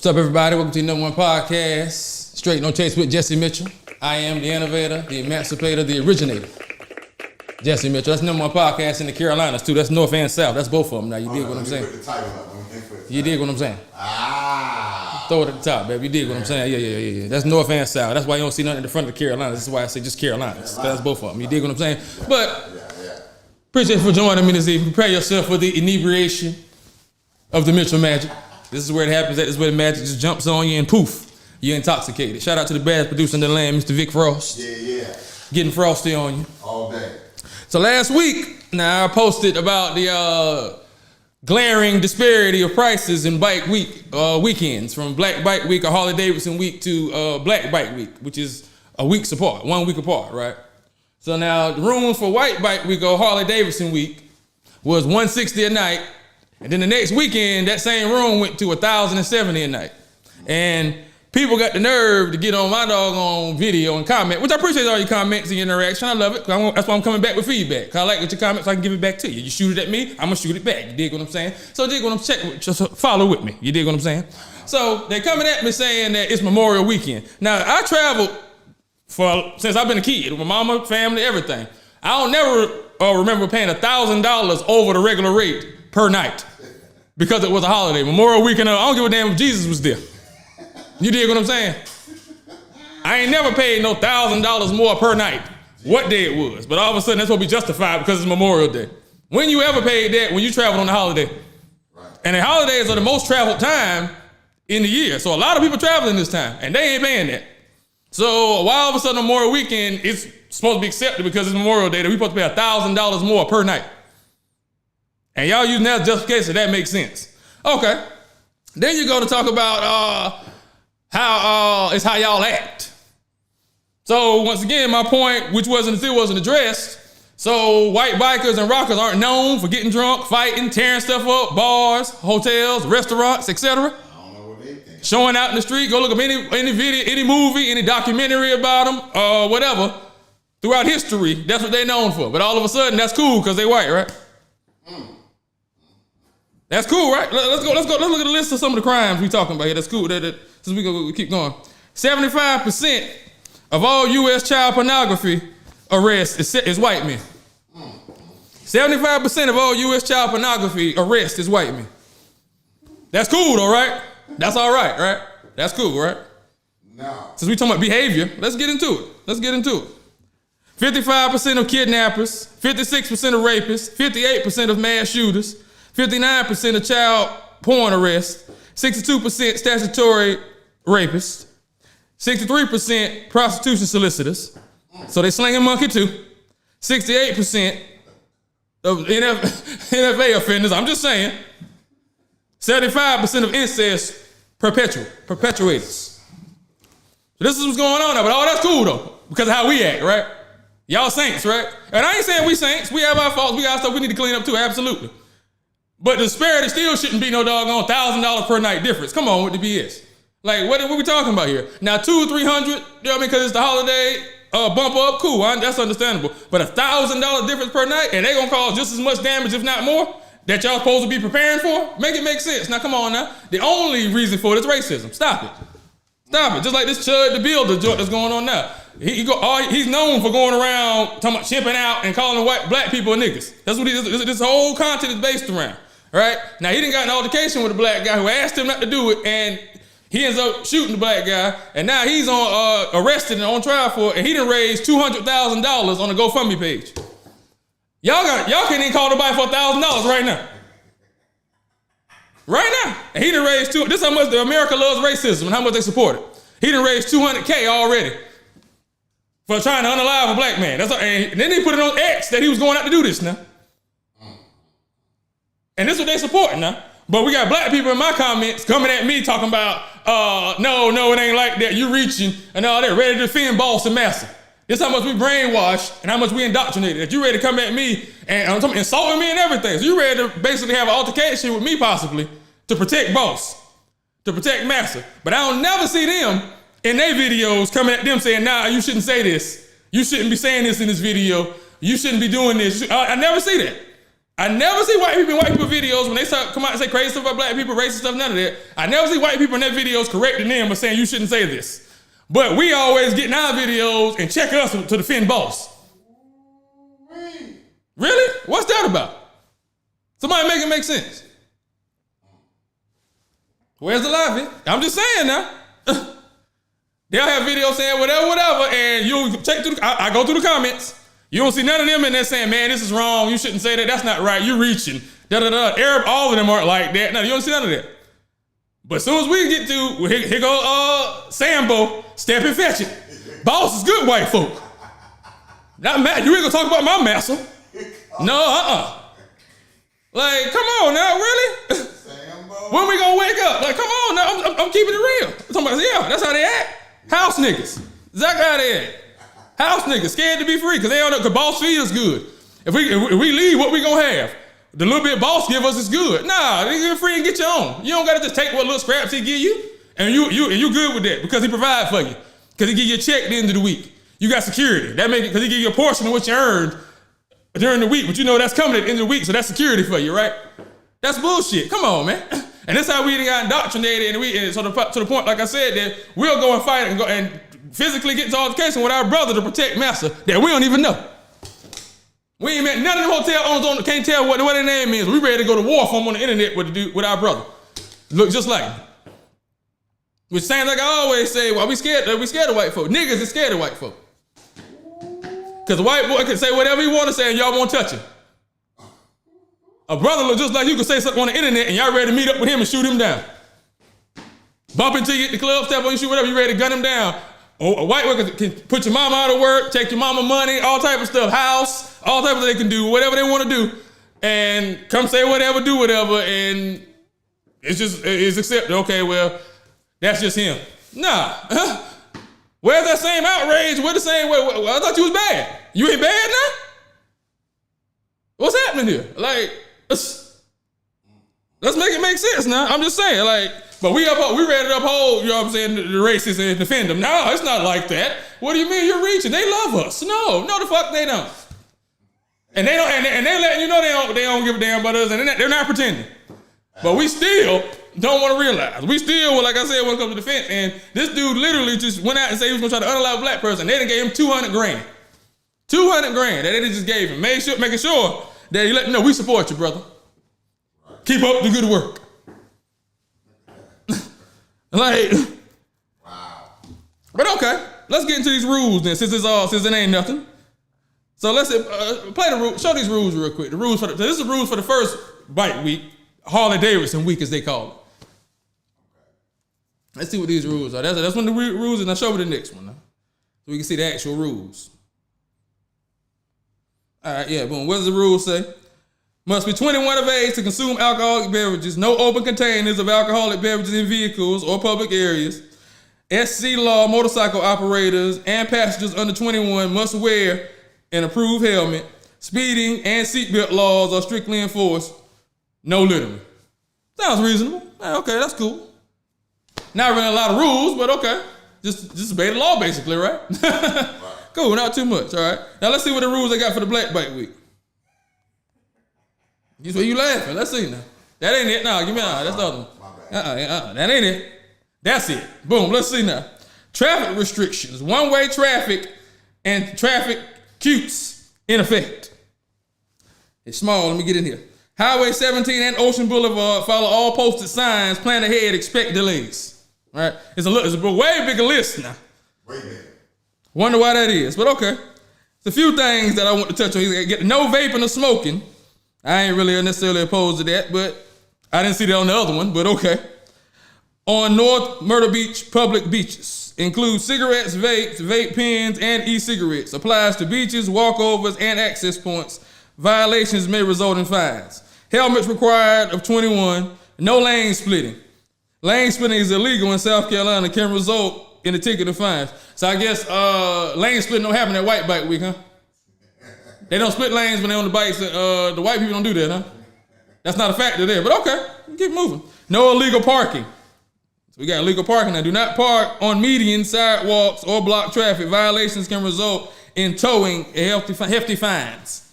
What's up, everybody? Welcome to the #1 podcast, Straight No Chase with Jesse Mitchell. I am the innovator, the emancipator, the originator. Jesse Mitchell. That's #1 podcast in the Carolinas, too. That's North and South. That's both of them now. You dig what I'm saying? Put the title up. You dig what I'm saying? Ah. Throw it at the top, baby. You dig what I'm saying? Yeah. That's North and South. That's why you don't see nothing at the front of the Carolinas. This is why I say just Carolinas. That's both of them. You dig what I'm saying? But appreciate you for joining me this evening. Prepare yourself for the inebriation of the Mitchell magic. This is where it happens. This is where the magic just jumps on you and poof, you're intoxicated. Shout out to the baddest producer in the land, Mr. Vic Frost. Yeah. Getting frosty on you. All day. So last week, now I posted about the glaring disparity of prices in bike week weekends, from Black Bike Week or Harley Davidson Week to Black Bike Week, which is a week's apart, 1 week apart, right? So now the room for White Bike Week or Harley Davidson Week was $160 a night. And then the next weekend, that same room went to $1,070 a night. And people got the nerve to get on my doggone video and comment, which I appreciate all your comments and your interaction. I love it. That's why I'm coming back with feedback. Cause I like your comments, so I can give it back to you. You shoot it at me, I'm gonna shoot it back. You dig what I'm saying? So dig what I'm saying. Just follow with me. You dig what I'm saying? So they coming at me saying that it's Memorial Weekend. Now I traveled since I've been a kid with my mama, family, everything. I don't never remember paying $1,000 over the regular rate per night because it was a holiday. Memorial Weekend, I don't give a damn if Jesus was there. You dig what I'm saying? I ain't never paid no $1,000 more per night, what day it was. But all of a sudden, that's what we justify because it's Memorial Day. When you ever paid that when you traveled on a holiday? Right. And the holidays are the most traveled time in the year. So a lot of people traveling this time, and they ain't paying that. So why all of a sudden Memorial Weekend is supposed to be accepted because it's Memorial Day that we supposed to pay $1,000 more per night? And y'all using that as justification, that makes sense. Okay. Then you go to talk about how y'all act. So once again, my point, which still wasn't addressed. So white bikers and rockers aren't known for getting drunk, fighting, tearing stuff up, bars, hotels, restaurants, etc. I don't know what they think. Showing out in the street, go look up any video, any movie, any documentary about them, whatever. Throughout history, that's what they're known for. But all of a sudden, that's cool because they white, right? That's cool, right? Let's look at the list of some of the crimes we talking about here. That's cool. Since we keep going. 75% of all U.S. child pornography arrests is white men. 75% of all U.S. child pornography arrests is white men. That's cool though, right? That's all right? That's cool, right? No. Since we talking about behavior, let's get into it. 55% of kidnappers, 56% of rapists, 58% of mass shooters, 59% of child porn arrests, 62% statutory rapists, 63% prostitution solicitors, so they slinging monkey too, 68% of NFA offenders, I'm just saying, 75% of incest perpetuators. So this is what's going on now, but all that's cool though, because of how we act, right? Y'all saints, right? And I ain't saying we saints, we have our faults, we got stuff we need to clean up too, absolutely. But the disparity still shouldn't be no doggone $1,000 per night difference. Come on with the BS. Like, what are we talking about here? Now, $200 or $300, you know what I mean, because it's the holiday, bump up, cool, that's understandable. But $1,000 difference per night, and they gonna cause just as much damage, if not more, that y'all supposed to be preparing for? Make it make sense. Now, come on now. The only reason for it is racism. Stop it. Just like this Chud the Builder joint that's going on now. He's known for going around talking about chimping out and calling black people niggas. That's what this whole content is based around. Right? Now, he done got an altercation with a black guy who asked him not to do it, and he ends up shooting the black guy, and now he's arrested and on trial for it, and he done raised $200,000 on the GoFundMe page. Y'all can't even call nobody for $1,000 right now. Right now. And he done raised this is how much America loves racism and how much they support it. He done raised $200K already for trying to unalive a black man. And then they put it on X that he was going out to do this now. And this is what they supporting now. But we got black people in my comments coming at me talking about, no, it ain't like that. You reaching and all that, ready to defend boss and master. This is how much we brainwashed and how much we indoctrinated. That you ready to come at me and insulting me and everything. So you ready to basically have an altercation with me possibly to protect boss, to protect master. But I don't never see them in their videos coming at them saying, nah, you shouldn't say this. You shouldn't be saying this in this video. You shouldn't be doing this. I never see that. I never see white people in white people videos when they come out and say crazy stuff about black people, racist stuff, none of that. I never see white people in their videos correcting them or saying you shouldn't say this. But we always get in our videos and check us to defend boss. Really? What's that about? Somebody make it make sense. Where's the lobby? I'm just saying now. They'll have videos saying whatever, and you check through. I go through the comments. You don't see none of them in there saying, "Man, this is wrong. You shouldn't say that. That's not right. You're reaching." Arab, all of them aren't like that. No, you don't see none of that. But as soon as we get to here go Sambo, step and fetch it. Boss is good, white folk. Not mad. You ain't gonna talk about my massa. No, Like, come on now, really? Sambo. When we gonna wake up? Like, come on now. I'm keeping it real. Somebody, yeah, that's how they act. House niggas. Exactly how they act. House niggas scared to be free because they don't know. Because boss feed us good. If we leave, what we gonna have? The little bit boss give us is good. Nah, they get free and get your own. You don't gotta just take what little scraps he give you, and you good with that because he provide for you. Because he give you a check at the end of the week. You got security. That make it because he give you a portion of what you earned during the week, but you know that's coming at the end of the week, so that's security for you, right? That's bullshit. Come on, man. And that's how we got indoctrinated, and so to the point, like I said, that we'll go and fight and go and physically get into altercation with our brother to protect massa that we don't even know. We ain't met none of the hotel owners can't tell what their name is. We ready to go to war for them on the internet with our brother. Look just like him. Which sounds like I always say, well, we scared of white folk. Niggas is scared of white folk. Because a white boy can say whatever he want to say and y'all won't touch him. A brother look just like you can say something on the internet and y'all ready to meet up with him and shoot him down. Bump into you at the club, step on you, shoot whatever, you ready to gun him down. A white boy can put your mama out of work, take your mama money, all type of stuff, house, all type of they can do, whatever they want to do, and come say whatever, do whatever, and it's accepted. Okay, well, that's just him. Nah. Where's that same outrage? Where's the same way? I thought you was bad. You ain't bad now? What's happening here? Like, let's make it make sense now. I'm just saying, like, but we ready to uphold, you know what I'm saying, the racists and defend them. No, it's not like that. What do you mean you're reaching? They love us. No, the fuck they don't. And they don't, and they're letting you know they don't give a damn about us, and they're not pretending. But we still don't want to realize. We still, like I said, when it comes to defense, and this dude literally just went out and said he was gonna try to unalive a black person. They done gave him $200 grand. $200 grand that they just gave him. Making sure that he let them know we support you, brother. Keep up the good work. Like, wow. But okay, let's get into these rules then, since it ain't nothing. So let's play the rules. Show these rules real quick. This is the rules for the first bike week, Harley Davidson week as they call it. Let's see what these rules are. That's one of the rules, and I'll show you the next one. So we can see the actual rules. All right, yeah, boom. What does the rule say? Must be 21 of age to consume alcoholic beverages. No open containers of alcoholic beverages in vehicles or public areas. SC law motorcycle operators and passengers under 21 must wear an approved helmet. Speeding and seatbelt laws are strictly enforced. No littering. Sounds reasonable. Okay, that's cool. Not really a lot of rules, but okay. Just obey the law basically, right? Cool, not too much, all right? Now let's see what the rules they got for the Black Bike Week. You laughing. Let's see now. That ain't it. No, give me that's the other one. That ain't it. That's it. Boom, let's see now. Traffic restrictions. One-way traffic and traffic cutes in effect. It's small. Let me get in here. Highway 17 and Ocean Boulevard follow all posted signs. Plan ahead. Expect delays. All right? It's a way bigger list now. Wait a minute. Wonder why that is, but okay. It's a few things that I want to touch on. You get no vaping or smoking. I ain't really necessarily opposed to that, but I didn't see that on the other one, but okay. On North Myrtle Beach public beaches. Includes cigarettes, vapes, vape pens, and e-cigarettes. Applies to beaches, walkovers, and access points. Violations may result in fines. Helmets required of 21. No lane splitting. Lane splitting is illegal in South Carolina, can result in a ticket of fines. So I guess lane splitting don't happen at White Bike Week, huh? They don't split lanes when they're on the bikes. The white people don't do that, huh? That's not a factor there, but okay, keep moving. No illegal parking. So we got illegal parking now. Do not park on median, sidewalks, or block traffic. Violations can result in towing and hefty fines.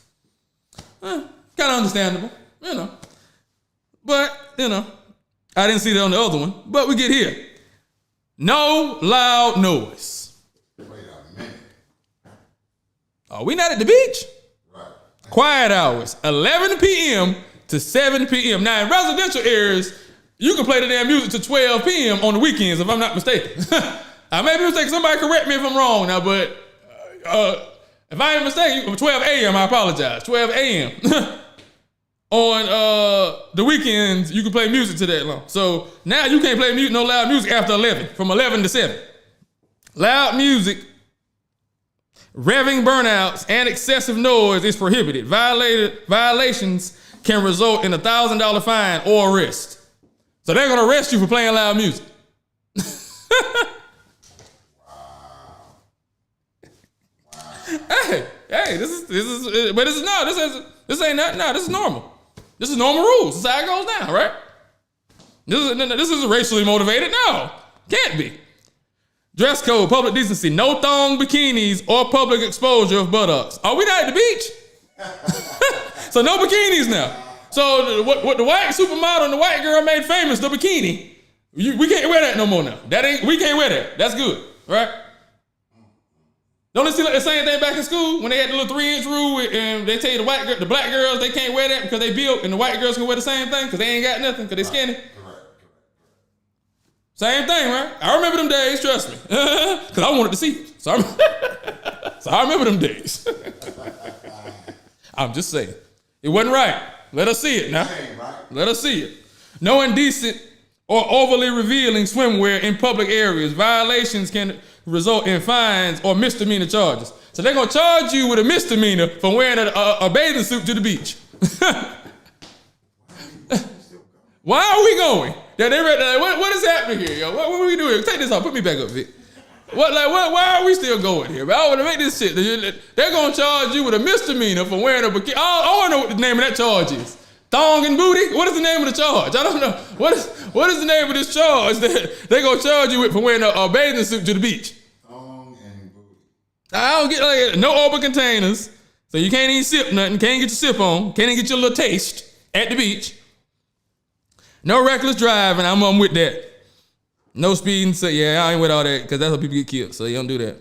Kind of understandable, you know. But, you know, I didn't see that on the other one. But we get here. No loud noise. Wait a minute. Oh, we not at the beach? Right. Quiet hours, 11 p.m. to 7 p.m. Now, in residential areas, you can play the damn music to 12 p.m. on the weekends, if I'm not mistaken. I may be mistaken. Somebody correct me if I'm wrong now, but if I ain't mistaken, 12 a.m., I apologize. 12 a.m. On the weekends, you can play music to that long. So now you can't play no loud music after 11, from 11 to 7. Loud music, revving burnouts, and excessive noise is prohibited. Violations can result in a $1,000 fine or arrest. So they're gonna arrest you for playing loud music. Hey, this ain't that. No, this is normal. This is normal rules. This is how it goes down, right? This is racially motivated. No, can't be. Dress code, public decency, no thong bikinis or public exposure of buttocks. Are we not at the beach? So no bikinis now. So what the white supermodel and the white girl made famous, the bikini, we can't wear that no more now. We can't wear that. That's good, right? Don't they see like the same thing back in school when they had the little 3-inch rule and they tell you the black girls, they can't wear that because they built, and the white girls can wear the same thing because they ain't got nothing because they skinny. Correct. Same thing, right? I remember them days, trust me. Because I wanted to see it. So I remember them days. I'm just saying. It wasn't right. Let us see it now. Let us see it. No indecent or overly revealing swimwear in public areas. Violations can result in fines or misdemeanor charges. So they're going to charge you with a misdemeanor for wearing a bathing suit to the beach. Why are we going? What is happening here, yo? What are we doing? Take this off. Put me back up, Vic. Why are we still going here? I want to make this shit. They're going to charge you with a misdemeanor for wearing a bikini. I want to know what the name of that charge is. Thong and booty? What is the name of the charge? I don't know. What is the name of this charge that they're going to charge you with for wearing a bathing suit to the beach? Thong and booty. I don't get no open containers. So you can't even sip nothing. Can't get your sip on. Can't even get your little taste at the beach. No reckless driving. I'm with that. No speeding. So yeah, I ain't with all that because that's how people get killed. So you don't do that.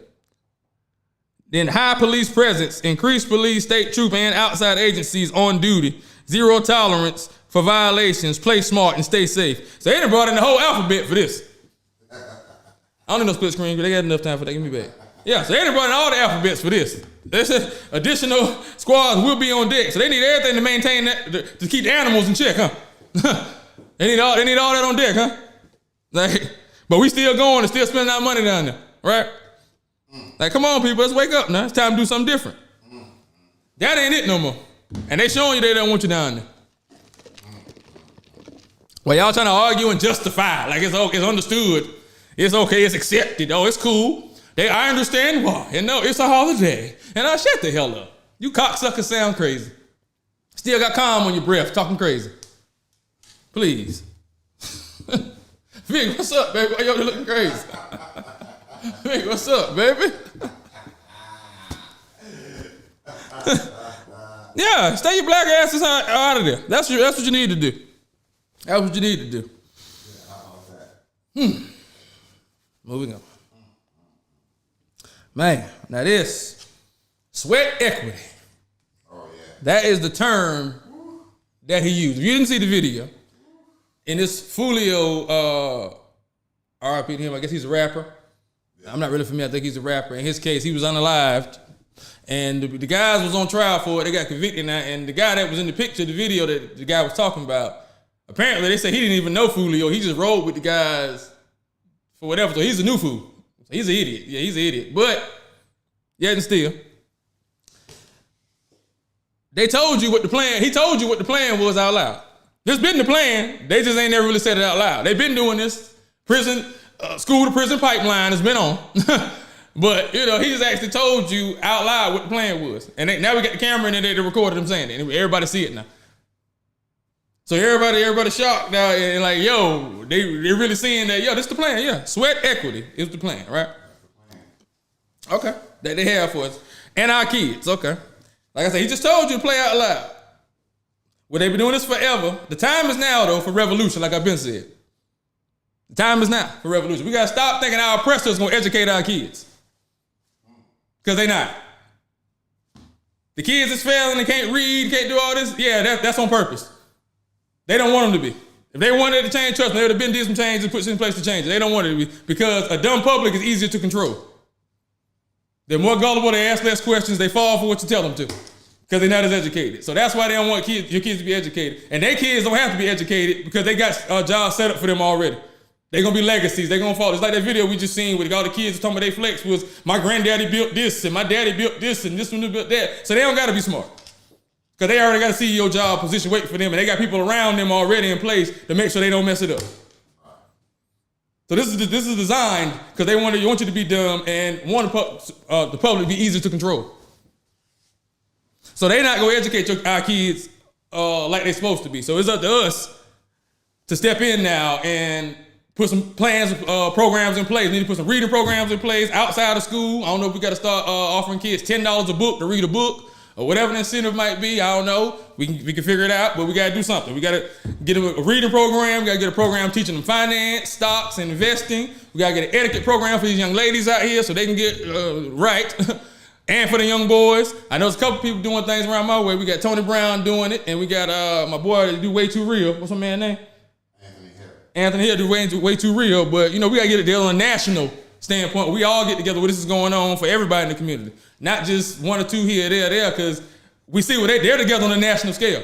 Then high police presence, increased police, state troop, and outside agencies on duty. Zero tolerance for violations. Play smart and stay safe. So they done brought in the whole alphabet for this. I don't need no split screen, but they got enough time for that. Give me back. Yeah, so they done brought in all the alphabets for this. They said additional squads will be on deck. So they need everything to maintain that, to keep the animals in check, huh? They need all that on deck, huh? Like, but we still going and still spending our money down there, right? Like, come on, people, let's wake up now. It's time to do something different. That ain't it no more. And they showing you they don't want you down there. Well, y'all trying to argue and justify, like it's okay, it's understood. It's okay, it's accepted. Oh, it's cool. I understand why. And no, it's a holiday. And I'll shut the hell up. You cocksuckers sound crazy. Still got calm on your breath, talking crazy. Please. Vic, what's up, baby? Why you looking crazy? Vic, what's up, baby? Yeah, stay your black asses out of there. That's what you need to do. That's what you need to do. Moving on. Man, now this, sweat equity. Oh, yeah. That is the term that he used. If you didn't see the video, in this Fulio, RIP to him, I guess he's a rapper. Yeah. I'm not really familiar, I think he's a rapper. In his case, he was unalived. And the guys was on trial for it. They got convicted now. And the guy that was in the picture, the video that the guy was talking about, apparently they said he didn't even know Fulio. He just rolled with the guys for whatever. So he's a new fool. So he's an idiot. Yeah, he's an idiot. But, yet and still, they told you what the plan, he told you what the plan was out loud. This been the plan. They just ain't never really said it out loud. They've been doing this. Prison, school to prison pipeline has been on. But, you know, he just actually told you out loud what the plan was. And now we got the camera in there to record him saying it. And everybody see it now. So everybody shocked now and like, yo, they really seeing that, yo, this the plan, yeah. Sweat equity is the plan, right? Okay, that they have for us. And our kids, okay. Like I said, he just told you to play out loud. Well, they've been doing this forever. The time is now, though, for revolution, like I've been said. The time is now for revolution. We got to stop thinking our oppressors is going to educate our kids. Because they not. The kids is failing, they can't read, can't do all this. Yeah, that's on purpose. They don't want them to be. If they wanted to change, trust me, they would have been did some change and put shit in place to change it. They don't want it to be because a dumb public is easier to control. They're more gullible, they ask less questions, they fall for what you tell them to because they're not as educated. So that's why they don't want your kids to be educated. And their kids don't have to be educated because they got jobs set up for them already. They're going to be legacies. They're going to fall. It's like that video we just seen with all the kids talking about they flex was my granddaddy built this and my daddy built this and this one built that. So they don't got to be smart because they already got a CEO job position waiting for them and they got people around them already in place to make sure they don't mess it up. So this is designed because they want you to be dumb and want the public to be easy to control. So they're not going to educate our kids like they're supposed to be. So it's up to us to step in now and put some plans, programs in place. We need to put some reading programs in place outside of school. I don't know if we got to start offering kids $10 a book to read a book or whatever the incentive might be. I don't know. We can figure it out, but we got to do something. We got to get them a reading program. We got to get a program teaching them finance, stocks, and investing. We got to get an etiquette program for these young ladies out here so they can get right. And for the young boys. I know there's a couple people doing things around my way. We got Tony Brown doing it, and we got my boy that do Way Too Real. What's my man's name? Anthony Hill do way too real, but we gotta get it there on a national standpoint. We all get together where this is going on for everybody in the community, not just one or two here, there, because we see what they're together on a national scale.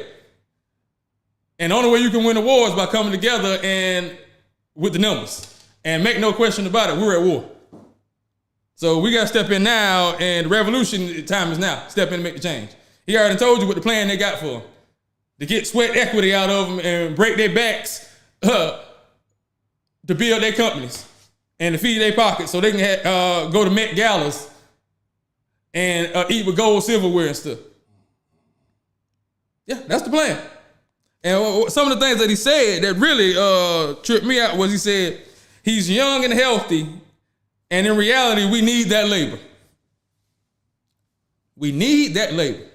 And the only way you can win the war is by coming together and with the numbers. And make no question about it, we're at war. So we gotta step in now, and the revolution time is now. Step in and make the change. He already told you what the plan they got for them. To get sweat equity out of them and break their backs to build their companies and to feed their pockets so they can go to Met Galas and eat with gold silverware and stuff. Yeah, that's the plan. And some of the things that he said that really tripped me out was he said he's young and healthy, and in reality, we need that labor. We need that labor.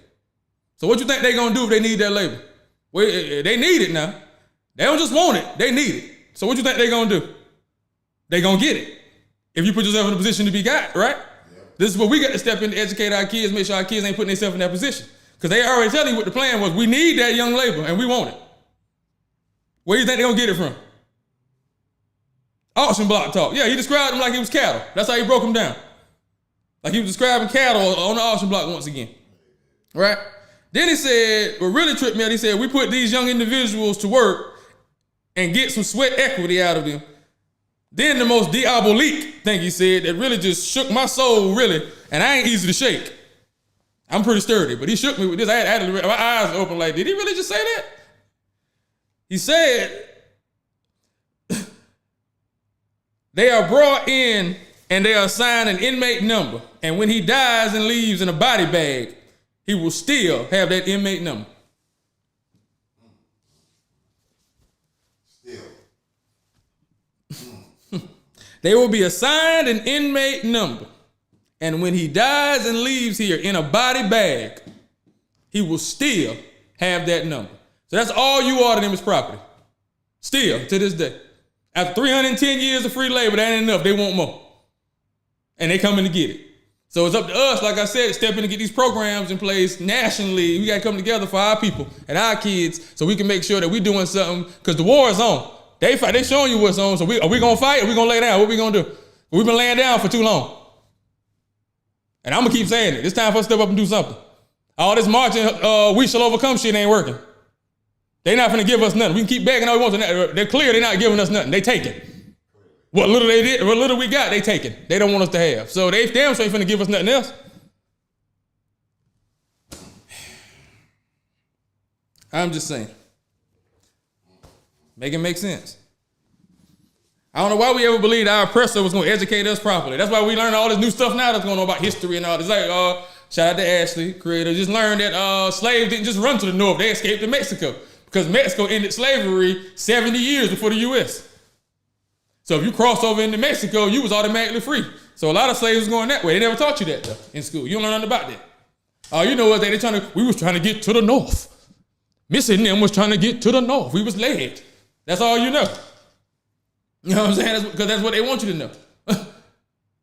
So what you think they're going to do if they need that labor? Well, they need it now. They don't just want it, they need it. So what you think they're gonna do? They're gonna get it. If you put yourself in a position to be got, right? Yep. This is where we got to step in to educate our kids, make sure our kids ain't putting themselves in that position. Because they already telling you what the plan was. We need that young labor and we want it. Where do you think they're gonna get it from? Auction block talk. Yeah, he described them like he was cattle. That's how he broke them down. Like he was describing cattle on the auction block once again. Right? Then he said, what really tripped me out, he said, we put these young individuals to work and get some sweat equity out of them. Then the most diabolique thing he said that really just shook my soul, really, and I ain't easy to shake. I'm pretty sturdy, but he shook me with this. I had my eyes open like, did he really just say that? He said, they are brought in and they are assigned an inmate number. And when he dies and leaves in a body bag, he will still have that inmate number. They will be assigned an inmate number. And when he dies and leaves here in a body bag, he will still have that number. So that's all you are to them is property. Still, to this day. After 310 years of free labor, that ain't enough. They want more. And they coming to get it. So it's up to us, like I said, step in and get these programs in place nationally. We got to come together for our people and our kids so we can make sure that we're doing something because the war is on. They showing you what's on. So are we going to fight or are we going to lay down? What we going to do? We've been laying down for too long. And I'm going to keep saying it. It's time for us to step up and do something. All this marching, we shall overcome shit ain't working. They're not going to give us nothing. We can keep begging all we want to. They're clear they're not giving us nothing. They taking. What little they did, what little we got, they taking. They don't want us to have. So they damn sure ain't finna give us nothing else. I'm just saying. Make it make sense. I don't know why we ever believed our oppressor was going to educate us properly. That's why we learn all this new stuff now that's going on about history and all this. Like, shout out to Ashley, creator. Just learned that slaves didn't just run to the north. They escaped to Mexico because Mexico ended slavery 70 years before the U.S. So if you crossed over into Mexico, you was automatically free. So a lot of slaves was going that way. They never taught you that though in school. You don't learn nothing about that. All you know is that we was trying to get to the north. Missy and them was trying to get to the north. We was led. That's all you know. You know what I'm saying? Because that's what they want you to know.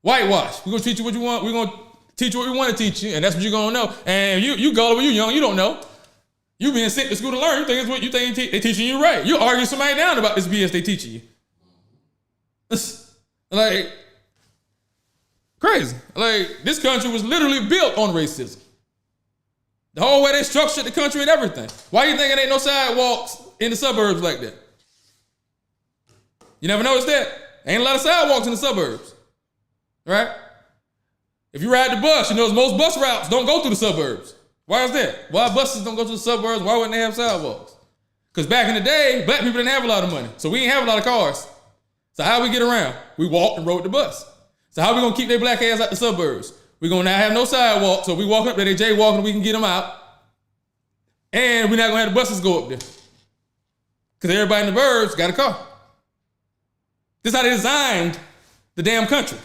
Whitewash. We're going to teach you what you want. We're going to teach you what we want to teach you, and that's what you're going to know. And you gullible, you young, you don't know. You being sent to school to learn. You think it's what you think they teaching you right. You arguing somebody down about this BS they teaching you. It's like crazy. Like this country was literally built on racism. The whole way they structured the country and everything. Why you think it ain't no sidewalks in the suburbs like that? You never noticed that? Ain't a lot of sidewalks in the suburbs, right? If you ride the bus, you know most bus routes don't go through the suburbs. Why is that? Why buses don't go to the suburbs? Why wouldn't they have sidewalks? Because back in the day, black people didn't have a lot of money. So we didn't have a lot of cars. So how we get around? We walked and rode the bus. So how we going to keep their black ass out the suburbs? We're going to not have no sidewalk. So we walk up there, they jaywalking, we can get them out. And we're not going to have the buses go up there. Because everybody in the burbs got a car. This is how they designed the damn country.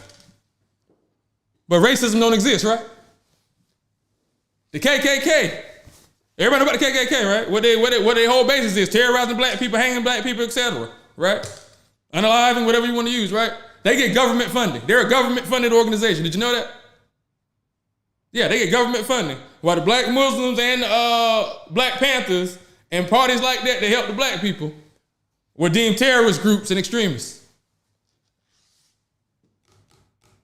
But racism don't exist, right? The KKK. Everybody know about the KKK, right? What they whole basis is terrorizing black people, hanging black people, etc. Right? Unaliving, whatever you want to use, right? They get government funding. They're a government-funded organization. Did you know that? Yeah, they get government funding. While the black Muslims and Black Panthers and parties like that help the black people were deemed terrorist groups and extremists.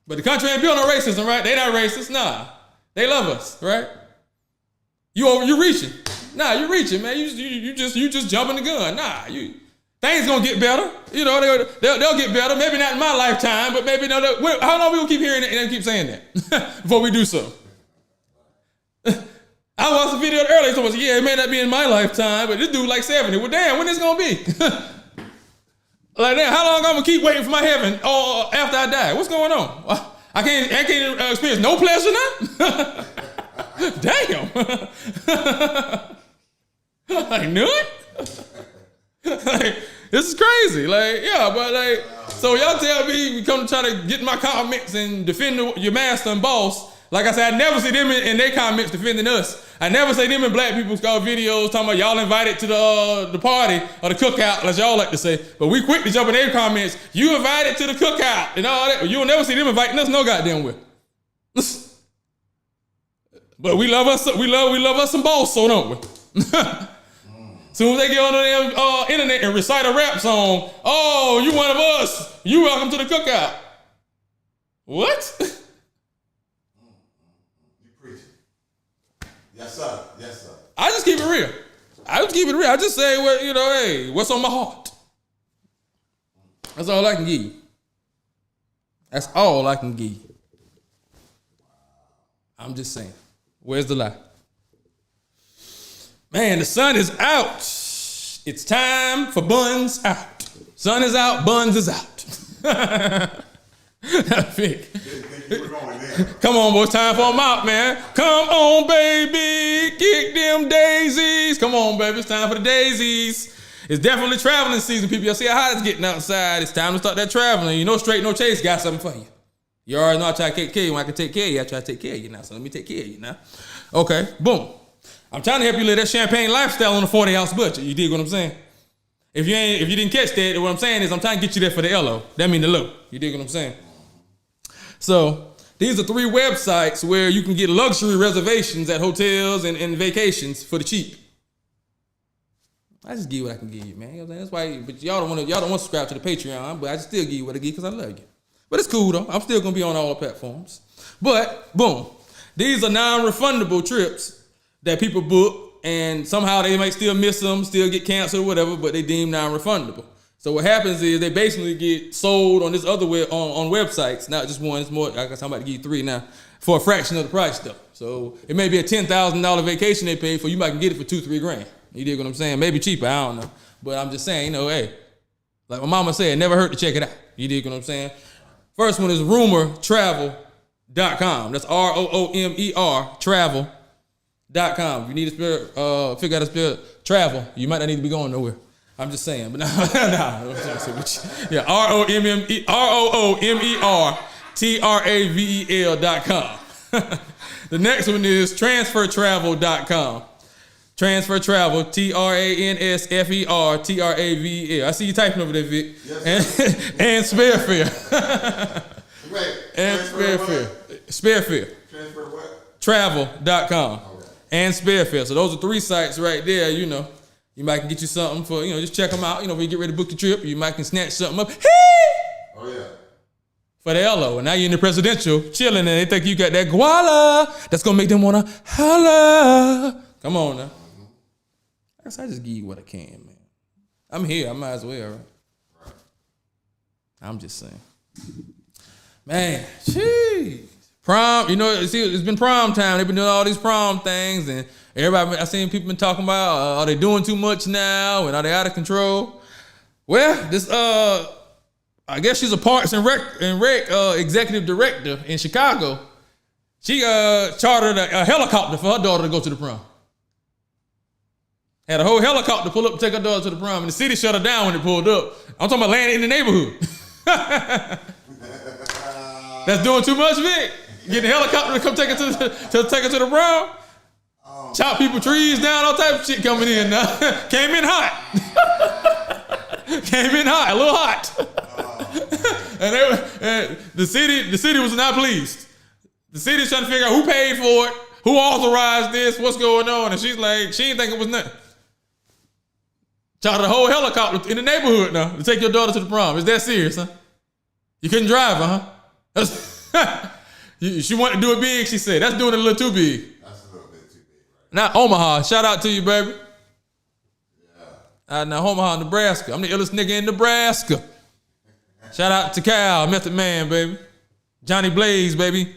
But the country ain't built on racism, right? They not racist, nah. They love us, right? You reaching. Nah, you reaching, man. You just jumping the gun. Nah, things gonna get better. You know, they'll get better. Maybe not in my lifetime, but maybe how long we gonna keep hearing it and keep saying that before we do so? I watched the video earlier. Someone said, yeah, it may not be in my lifetime, but this dude like 70. Well, damn, when is it gonna be? Like, damn, how long I'm gonna keep waiting for my heaven after I die? What's going on? I can't experience no pleasure now? Damn. Like, knew it? Like, this is crazy. Like, yeah, but like, so y'all tell me we come to try to get in my comments and defend your master and boss. Like I said, I never see them in their comments defending us. I never see them in black people's videos talking about y'all invited to the party or the cookout, as y'all like to say. But we quick to jump in their comments. You invited to the cookout and all that. You'll never see them inviting us no goddamn way. But we love us. We love us some boss, so don't we? Soon as they get on the internet and recite a rap song, oh, you one of us. You welcome to the cookout. What? Yes, sir. Yes, sir. I just keep it real. I just say, well, hey, what's on my heart? That's all I can give you. That's all I can give you. I'm just saying. Where's the lie? Man, the sun is out. It's time for buns out. Sun is out, buns is out. Come on, boy, it's time for them out, man. Come on, baby, kick them daisies. Come on, baby, it's time for the daisies. It's definitely traveling season, people. Y'all see how hot it's getting outside. It's time to start that traveling. You know, Strait, no chase got something for you. You already know I try to take care of you. When I can take care of you, I try to take care of you now. So let me take care of you now. Okay, boom. I'm trying to help you live that champagne lifestyle on a 40-ounce budget. You dig what I'm saying? If you didn't catch that, what I'm saying is I'm trying to get you there for the LO. That mean the low. You dig what I'm saying? So these are 3 websites where you can get luxury reservations at hotels and vacations for the cheap. I just give you what I can give you, man. You know what I'm saying? That's why, but y'all don't want to subscribe to the Patreon, but I just still give you what I give because I love you. But it's cool though. I'm still gonna be on all the platforms. But boom, these are non-refundable trips that people book, and somehow they might still miss them, still get canceled or whatever, but they deem non-refundable. So what happens is they basically get sold on this other on websites, not just one. It's more. I guess I'm about to give you 3 now for a fraction of the price though. So it may be a $10,000 vacation they pay for. You might can get it for $2-3 grand. You dig what I'm saying? Maybe cheaper. I don't know. But I'm just saying, hey, like my mama said, never hurt to check it out. You dig what I'm saying? First one is rumortravel.com. That's ROOMER travel.com. If you need to figure out how to spell travel, you might not need to be going nowhere. I'm just saying, but no. Yeah, ROOMERTRAVEL.com. The next one is transfertravel.com. Transfer Travel, TransferTravel. I see you typing over there, Vic. Yes, and spare fare. Wait. And spare fare. Spare fare. Transfer what? Travel.com. Okay. And spare fare. So those are 3 sites right there, you know. You might can get you something for, you know, just check them out. You know, when you get ready to book the trip, you might can snatch something up. Oh, yeah. For the LO. And now you're in the presidential chilling and they think you got that guala that's going to make them want to holla. Come on now. I guess I just give you what I can, man. I'm here. I might as well, right? I'm just saying. Man, jeez. Prom, you know, see, it's been prom time. They've been doing all these prom things, and everybody, I seen people been talking about, are they doing too much now, and are they out of control? Well, this, I guess she's a Parks and Rec executive director in Chicago. She chartered a helicopter for her daughter to go to the prom. Had a whole helicopter pull up and take her daughter to the prom, and the city shut her down when it pulled up. I'm talking about landing in the neighborhood. That's doing too much, Vic. Getting a helicopter to come take her to the prom. Chop people trees down, all type of shit coming in now. Came in hot. Came in hot, a little hot. And the city was not pleased. The city's trying to figure out who paid for it, who authorized this, what's going on, and she's like, she didn't think it was nothing. Chartered a whole helicopter in the neighborhood now to take your daughter to the prom. Is that serious, huh? You couldn't drive her, huh? She wanted to do it big, she said. That's doing it a little too big. That's a little bit too big, right? Now, Omaha, shout out to you, baby. Yeah. Now, Omaha, Nebraska. I'm the illest nigga in Nebraska. Shout out to Cal, Method Man, baby. Johnny Blaze, baby.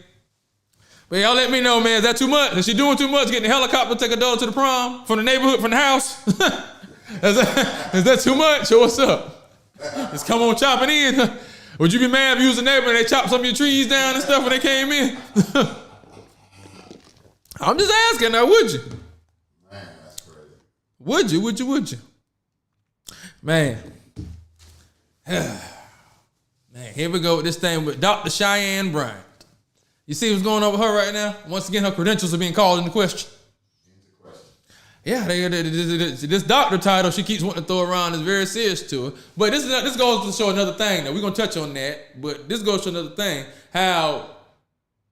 But y'all let me know, man, is that too much? Is she doing too much getting a helicopter to take her daughter to the prom from the neighborhood, from the house? Is that too much or what's up? Just come on chopping in. Would you be mad if you was a neighbor and they chopped some of your trees down and stuff when they came in? I'm just asking now, would you? Man, that's crazy. Would you? Man. Man, here we go with this thing with Dr. Cheyenne Bryant. You see what's going on with her right now? Once again, her credentials are being called into question. Yeah, this doctor title she keeps wanting to throw around is very serious to her. But this goes to show another thing. Now, we're going to touch on that, but this goes to another thing. How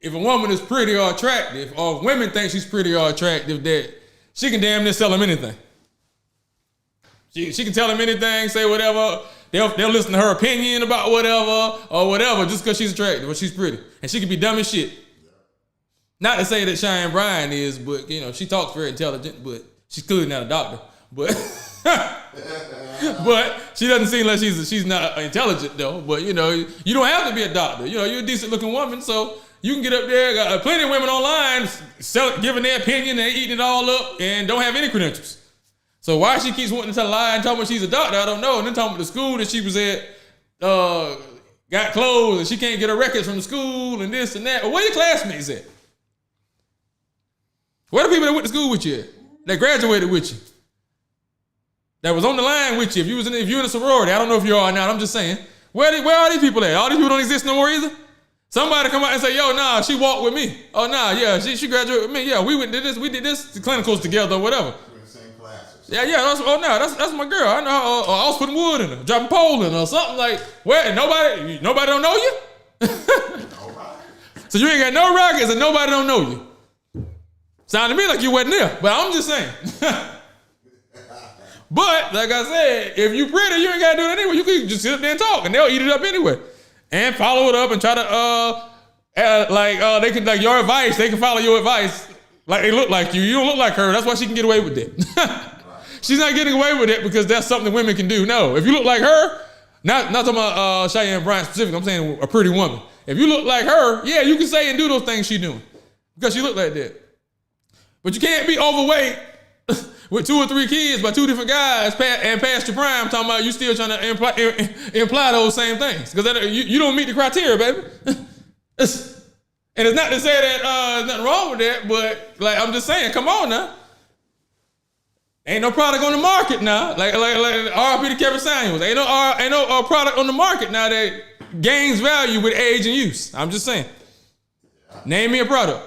if a woman is pretty or attractive, or if women think she's pretty or attractive, that she can damn near sell them anything. She can tell them anything, say whatever. They'll listen to her opinion about whatever just because she's attractive or she's pretty. And she can be dumb as shit. Not to say that Cheyenne Bryant is, but, you know, she talks very intelligent, but she's clearly not a doctor. But but she doesn't seem like she's not intelligent, though. But, you know, you don't have to be a doctor. You know, you're a decent-looking woman, so you can get up there. Got plenty of women online giving their opinion and eating it all up and don't have any credentials. So why she keeps wanting to lie and talking about she's a doctor, I don't know. And then talking about the school that she was at got closed and she can't get her records from the school and this and that. Well, where your classmates at? Where the people that went to school with you at? That graduated with you? That was on the line with you? If you're in a sorority, I don't know if you are or not, I'm just saying. Where are these people at? All these people don't exist no more either? Somebody come out and say, yo, nah, she walked with me. Oh, nah, yeah, she graduated with me. Yeah, we did this, the clinicals together or whatever. Yeah, that's my girl. I know. I was putting wood in her, dropping pole in her, or something like. Where nobody don't know you. So you ain't got no rockets and nobody don't know you. Sound to me like you wasn't there, but I'm just saying. But like I said, if you pretty, you ain't gotta do it anyway. You can just sit up there and talk, and they'll eat it up anyway, and follow it up and try to they can like your advice. They can follow your advice like they look like you. You don't look like her. That's why she can get away with it. She's not getting away with it because that's something women can do. No, if you look like her, not talking about Cheyenne Bryant specifically, I'm saying a pretty woman. If you look like her, yeah, you can say and do those things she's doing because she look like that. But you can't be overweight with 2 or 3 kids by 2 different guys and past your prime talking about you still trying to imply those same things because you don't meet the criteria, baby. And it's not to say that there's nothing wrong with that, but like I'm just saying, come on now. Ain't no product on the market now. Like R.I.P. to Kevin Samuels. Ain't no product on the market now that gains value with age and use. I'm just saying. Name me a product.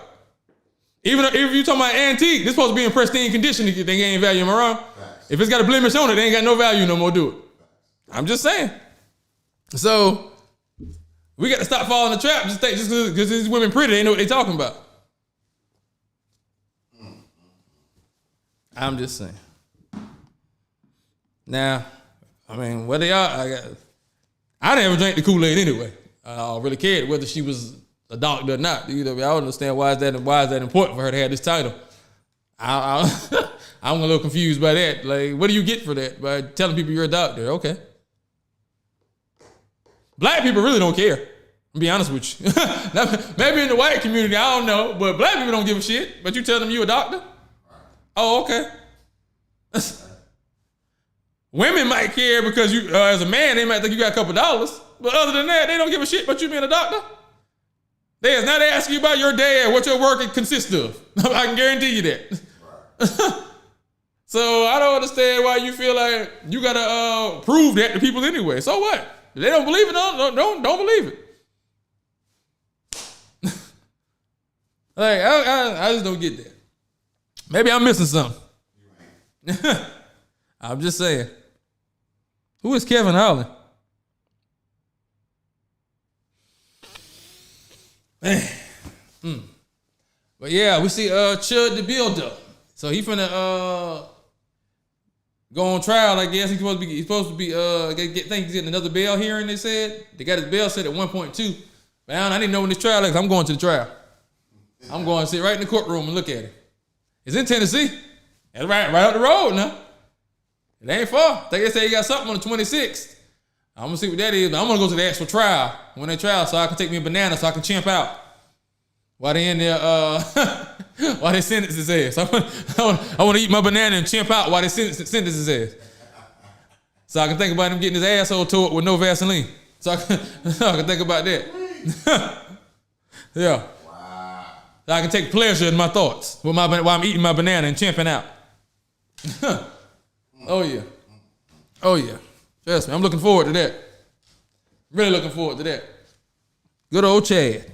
Even if you talking about antique, this supposed to be in pristine condition to get they gain value. Am I wrong? If it's got a blemish on it, they ain't got no value no more. Do it. I'm just saying. So we got to stop falling in the trap. Just because these women pretty, they know what they talking about. I'm just saying. Now, I mean, what they are, I didn't ever drink the Kool-Aid anyway. I don't really cared whether she was a doctor or not. You know, I don't understand why is that important for her to have this title. I'm a little confused by that. Like, what do you get for that by telling people you're a doctor? Okay. Black people really don't care. I'll be honest with you. Maybe in the white community, I don't know, but black people don't give a shit. But you tell them you a doctor? Oh, okay. Women might care because you, as a man, they might think you got a couple dollars. But other than that, they don't give a shit about you being a doctor. They is not asking you about your day or what your work consists of. I can guarantee you that. So I don't understand why you feel like you gotta prove that to people anyway. So what? If they don't believe it, don't believe it. Like I just don't get that. Maybe I'm missing something. I'm just saying. Who is Kevin Holland? Man. But yeah, we see Chud the Builder. So he finna go on trial, I guess. He's supposed to be think he's getting another bail hearing, they said. They got his bail set at 1.2. Man, I didn't know when this trial is. I'm going to the trial. I'm going to sit right in the courtroom and look at it. It's in Tennessee. That's right up the road now. It ain't far. I think they say he got something on the 26th. I'm gonna see what that is, but I'm gonna go to the actual trial when they trial so I can take me a banana so I can chimp out while they in there while they sentence his ass. I want to eat my banana and chimp out while they sentence his ass. So I can think about him getting his asshole tore with no Vaseline. So I can think about that. Yeah. Wow. So I can take pleasure in my thoughts while I'm eating my banana and chimping out. Oh yeah. Oh yeah. Trust me, I'm looking forward to that. Really looking forward to that. Good old Chad.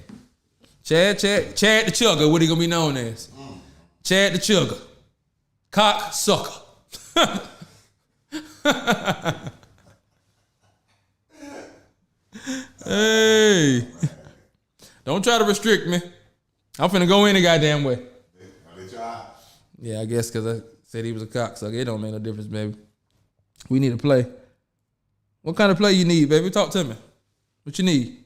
Chad the Chugger, what he gonna be known as? Chad the Chugger. Cock sucker. Hey. Don't try to restrict me. I'm finna go any goddamn way. Yeah, I guess because I said he was a cocksucker. It don't make no difference, baby. We need to play. What kind of play you need, baby? Talk to me. What you need?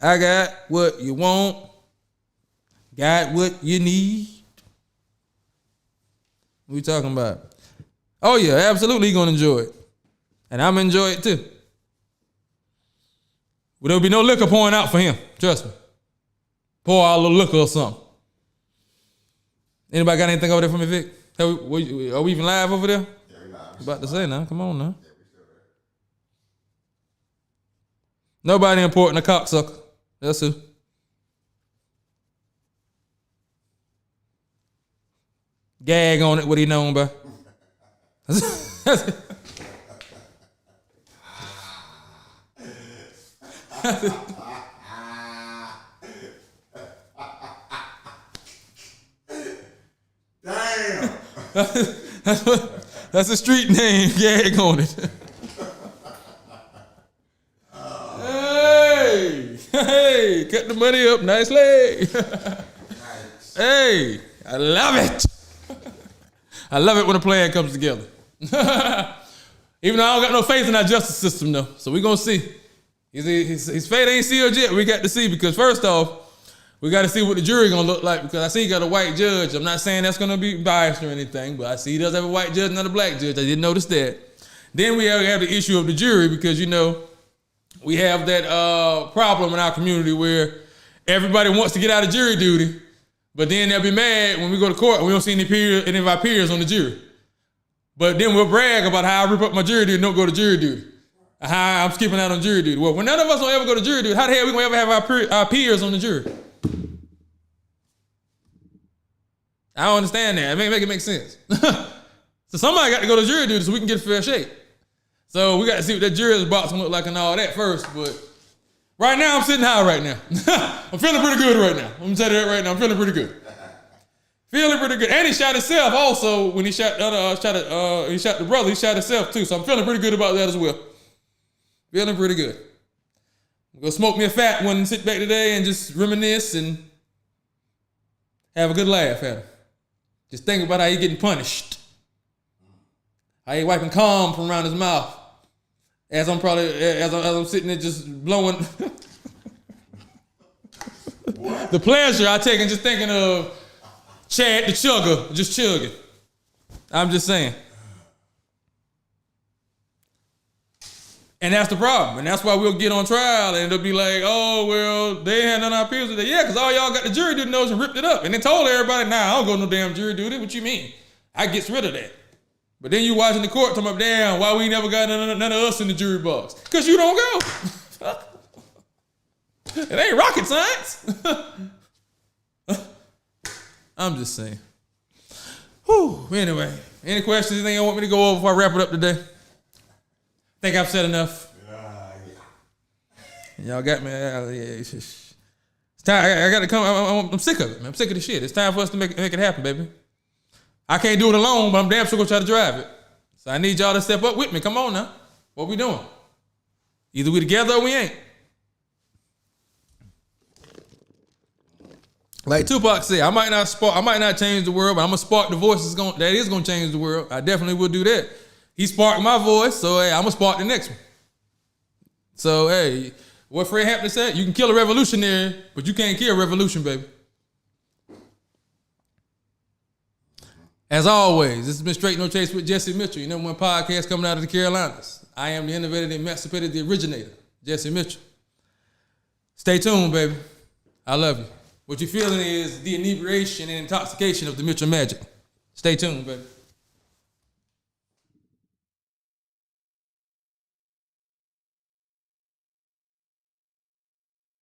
I got what you want. Got what you need. What you talking about? Oh yeah, absolutely he gonna enjoy it. And I'm gonna enjoy it too. Well, there'll be no liquor pouring out for him. Trust me. Pour out a little liquor or something. Anybody got anything over there for me, Vic? Are we even live over there? Yeah, we live. About to say now. Come on now. Nobody important a cocksucker. That's who. Gag on it, what he known by. Damn. That's a street name. Gag on it. Hey, cut the money up nicely. Nice. Hey, I love it. I love it when a plan comes together. Even though I don't got no faith in our justice system, though. So we're going to see. His fate ain't sealed yet. We got to see because first off, we got to see what the jury going to look like because I see he got a white judge. I'm not saying that's going to be biased or anything, but I see he does have a white judge, not a black judge. I didn't notice that. Then we have the issue of the jury because, you know, we have that problem in our community where everybody wants to get out of jury duty, but then they'll be mad when we go to court and we don't see any of our peers on the jury. But then we'll brag about how I rip up my jury duty and don't go to jury duty. How I'm skipping out on jury duty. Well, when none of us will ever go to jury duty, how the hell we gonna ever have our peers on the jury? I don't understand that. Make it make sense. So somebody got to go to jury duty so we can get a fair shake. So we got to see what that jury's box gonna look like and all that first. But right now, I'm sitting high right now. I'm feeling pretty good right now. I'm gonna tell you that right now. I'm feeling pretty good. Feeling pretty good. And he shot himself also when he shot the other, he shot the brother, he shot himself too. So I'm feeling pretty good about that as well. Feeling pretty good. I'm gonna smoke me a fat one and sit back today and just reminisce and have a good laugh at him. Just think about how he getting punished. How he wiping calm from around his mouth. As I'm sitting there just blowing the pleasure I take in just thinking of Chad the Chugger, just chugging. I'm just saying. And that's the problem. And that's why we'll get on trial and they'll be like, oh, well, they had none of our peers today. Yeah, because all y'all got the jury duty notice and ripped it up. And they told everybody, nah, I don't go no damn jury duty. What you mean? I gets rid of that. But then you watching the court talking about, damn, why we never got none of us in the jury box? Because you don't go. It ain't rocket science. I'm just saying. Whew. Anyway, any questions? Anything you want me to go over before I wrap it up today? Think I've said enough. Y'all got me. It's time. I got to come. I'm sick of it, man. I'm sick of the shit. It's time for us to make it happen, baby. I can't do it alone, but I'm damn sure gonna try to drive it. So I need y'all to step up with me. Come on now. What we doing? Either we together or we ain't. Like Tupac said, I might not change the world, but I'm gonna spark the voice that is gonna change the world. I definitely will do that. He sparked my voice, so hey, I'm gonna spark the next one. So hey, what Fred Hampton said, you can kill a revolutionary, but you can't kill a revolution, baby. As always, this has been Straight No Chase with Jesse Mitchell. You know, one podcast coming out of the Carolinas. I am the innovator, the emancipator, the originator, Jesse Mitchell. Stay tuned, baby. I love you. What you're feeling is the inebriation and intoxication of the Mitchell magic. Stay tuned, baby.